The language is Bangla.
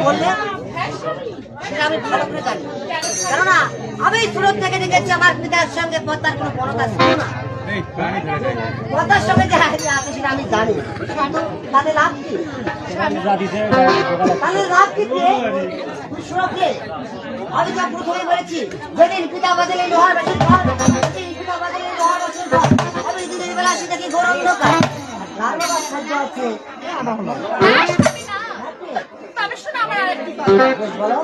বললে সেটা আমি ভালো করে জানি, কেননা আমি ছোট থেকে দেখেছি আমার পিতার সঙ্গে পদ্মার কোনো বনতা ছিল না। পদ্মার সঙ্গে যে আছে সেটা আমি জানি, তাহলে লাভ কি? তাহলে লাভ কি? সুরক্ষে আমি তো প্রথমেই বলেছি, যেদিন পিতা বাদলে লোহার বাসন ঘর, যেদিন পিতা বাদলে লোহার বাসন ঘর, আমি দিনের বেলা সেটাকে ঘোর অন্ধকার লাল বাবার সাহায্য আছে। তবে শোনো আমার আরেকটি কথা, বলো।